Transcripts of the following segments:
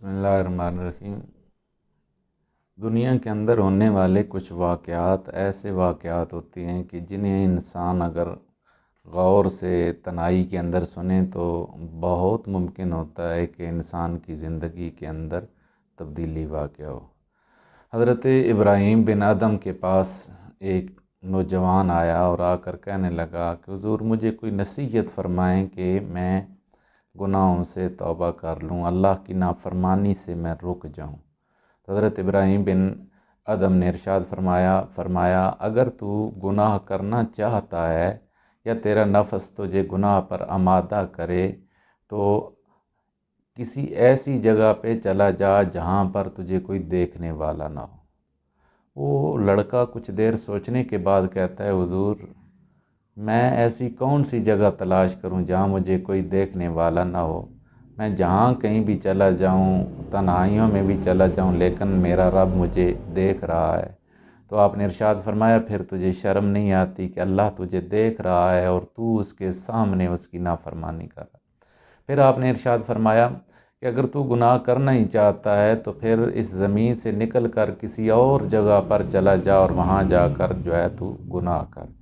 بسم اللہ الرحمن الرحیم۔ دنیا کے اندر ہونے والے کچھ واقعات ایسے واقعات ہوتے ہیں کہ جنہیں انسان اگر غور سے تنہائی کے اندر سنیں تو بہت ممکن ہوتا ہے کہ انسان کی زندگی کے اندر تبدیلی واقع ہو۔ حضرت ابراہیم بن ادم کے پاس ایک نوجوان آیا اور آ کر کہنے لگا کہ حضور مجھے کوئی نصیحت فرمائیں کہ میں گناہوں سے توبہ کر لوں، اللہ کی نافرمانی سے میں رک جاؤں۔ تو حضرت ابراہیم بن ادم نے ارشاد فرمایا اگر تو گناہ کرنا چاہتا ہے یا تیرا نفس تجھے گناہ پر آمادہ کرے تو کسی ایسی جگہ پہ چلا جا جہاں پر تجھے کوئی دیکھنے والا نہ ہو۔ وہ لڑکا کچھ دیر سوچنے کے بعد کہتا ہے حضور میں ایسی کون سی جگہ تلاش کروں جہاں مجھے کوئی دیکھنے والا نہ ہو، میں جہاں کہیں بھی چلا جاؤں، تنہائیوں میں بھی چلا جاؤں، لیکن میرا رب مجھے دیکھ رہا ہے۔ تو آپ نے ارشاد فرمایا پھر تجھے شرم نہیں آتی کہ اللہ تجھے دیکھ رہا ہے اور تو اس کے سامنے اس کی نافرمانی کر رہا ہے۔ پھر آپ نے ارشاد فرمایا کہ اگر تو گناہ کرنا ہی چاہتا ہے تو پھر اس زمین سے نکل کر کسی اور جگہ پر چلا جا اور وہاں جا کر جو ہے تو گناہ کر۔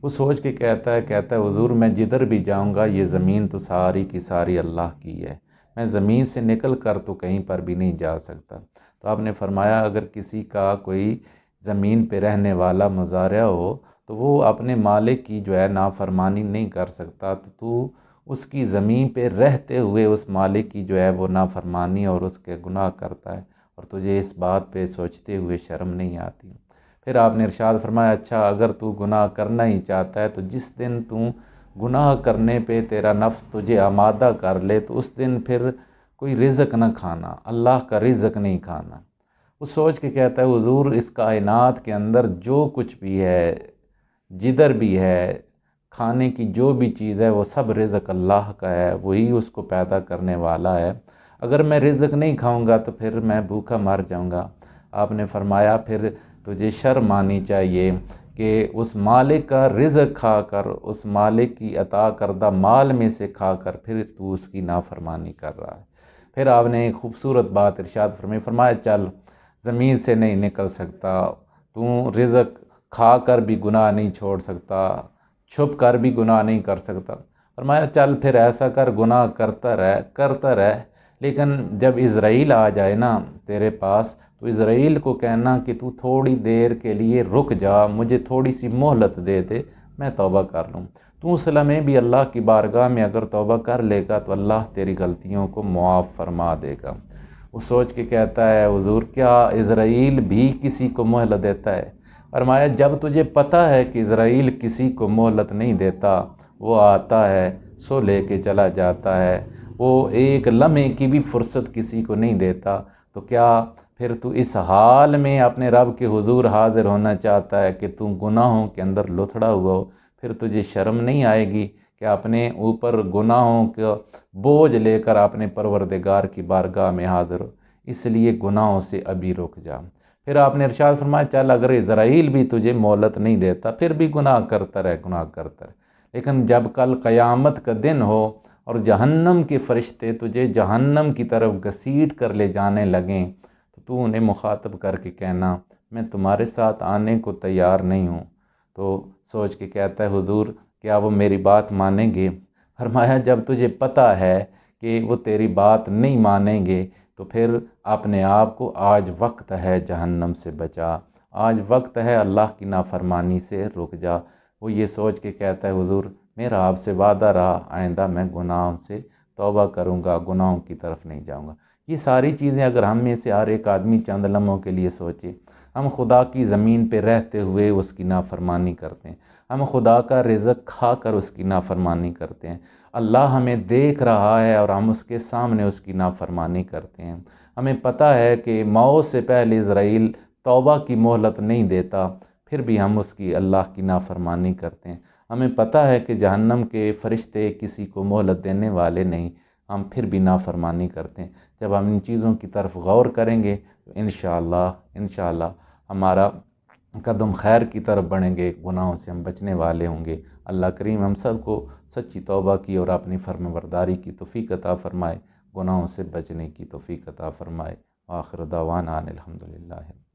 وہ سوچ کے کہتا ہے حضور میں جدھر بھی جاؤں گا یہ زمین تو ساری کی ساری اللہ کی ہے، میں زمین سے نکل کر تو کہیں پر بھی نہیں جا سکتا۔ تو آپ نے فرمایا اگر کسی کا کوئی زمین پہ رہنے والا مزارع ہو تو وہ اپنے مالک کی جو ہے نافرمانی نہیں کر سکتا، تو اس کی زمین پہ رہتے ہوئے اس مالک کی جو ہے وہ نافرمانی اور اس کے گناہ کرتا ہے، اور تجھے اس بات پہ سوچتے ہوئے شرم نہیں آتی۔ پھر آپ نے ارشاد فرمایا اچھا اگر تو گناہ کرنا ہی چاہتا ہے تو جس دن تو گناہ کرنے پہ تیرا نفس تجھے آمادہ کر لے تو اس دن پھر کوئی رزق نہ کھانا، اللہ کا رزق نہیں کھانا۔ وہ سوچ کے کہتا ہے حضور اس کائنات کے اندر جو کچھ بھی ہے، جدھر بھی ہے، کھانے کی جو بھی چیز ہے وہ سب رزق اللہ کا ہے، وہی اس کو پیدا کرنے والا ہے، اگر میں رزق نہیں کھاؤں گا تو پھر میں بھوکا مر جاؤں گا۔ آپ نے فرمایا پھر تجھے شرم آنی چاہیے کہ اس مالک کا رزق کھا کر، اس مالک کی عطا کردہ مال میں سے کھا کر پھر تو اس کی نافرمانی کر رہا ہے۔ پھر آپ نے ایک خوبصورت بات ارشاد فرمایا چل زمین سے نہیں نکل سکتا، تو رزق کھا کر بھی گناہ نہیں چھوڑ سکتا، چھپ کر بھی گناہ نہیں کر سکتا۔ فرمایا چل پھر ایسا کر گناہ کرتا رہ، لیکن جب اسرائیل آ جائے نا تیرے پاس تو اسرائیل کو کہنا کہ تو تھوڑی دیر کے لیے رک جا، مجھے تھوڑی سی مہلت دے دے، میں توبہ کر لوں۔ تو اس لمحے بھی اللہ کی بارگاہ میں اگر توبہ کر لے گا تو اللہ تیری غلطیوں کو معاف فرما دے گا۔ وہ سوچ کے کہتا ہے حضور کیا اسرائیل بھی کسی کو مہلت دیتا ہے؟ فرمایا جب تجھے پتہ ہے کہ اسرائیل کسی کو مہلت نہیں دیتا، وہ آتا ہے سو لے کے چلا جاتا ہے، وہ ایک لمحے کی بھی فرصت کسی کو نہیں دیتا، تو کیا پھر تو اس حال میں اپنے رب کے حضور حاضر ہونا چاہتا ہے کہ تو گناہوں کے اندر لتھڑا ہوا ہو؟ پھر تجھے شرم نہیں آئے گی کہ اپنے اوپر گناہوں کا بوجھ لے کر اپنے پروردگار کی بارگاہ میں حاضر ہو؟ اس لیے گناہوں سے ابھی رک جا۔ پھر آپ نے ارشاد فرمایا چل اگر اسرائیل بھی تجھے مہلت نہیں دیتا پھر بھی گناہ کرتا رہ، لیکن جب کل قیامت کا دن ہو اور جہنم کے فرشتے تجھے جہنم کی طرف گھسیٹ کر لے جانے لگیں تو انہیں مخاطب کر کے کہنا میں تمہارے ساتھ آنے کو تیار نہیں ہوں۔ تو سوچ کے کہتا ہے حضور کیا وہ میری بات مانیں گے؟ فرمایا جب تجھے پتہ ہے کہ وہ تیری بات نہیں مانیں گے تو پھر اپنے آپ کو آج وقت ہے جہنم سے بچا، آج وقت ہے اللہ کی نافرمانی سے رک جا۔ وہ یہ سوچ کے کہتا ہے حضور میرا آپ سے وعدہ رہا آئندہ میں گناہوں سے توبہ کروں گا، گناہوں کی طرف نہیں جاؤں گا۔ یہ ساری چیزیں اگر ہم میں سے ہر ایک آدمی چند لمحوں کے لیے سوچے، ہم خدا کی زمین پہ رہتے ہوئے اس کی نافرمانی کرتے ہیں، ہم خدا کا رزق کھا کر اس کی نافرمانی کرتے ہیں، اللہ ہمیں دیکھ رہا ہے اور ہم اس کے سامنے اس کی نافرمانی کرتے ہیں، ہمیں پتہ ہے کہ موت سے پہلے اسرائیل توبہ کی مہلت نہیں دیتا پھر بھی ہم اس کی اللہ کی نافرمانی کرتے ہیں، ہمیں پتہ ہے کہ جہنم کے فرشتے کسی کو مہلت دینے والے نہیں، ہم پھر بھی نافرمانی کرتے ہیں۔ جب ہم ان چیزوں کی طرف غور کریں گے تو انشاءاللہ ہمارا قدم خیر کی طرف بڑھیں گے، گناہوں سے ہم بچنے والے ہوں گے۔ اللہ کریم ہم سب کو سچی توبہ کی اور اپنی فرمانبرداری کی توفیق عطا فرمائے۔ گناہوں سے بچنے کی توفیق عطا فرمائے۔ آخر دعوانا ان الحمدللہ۔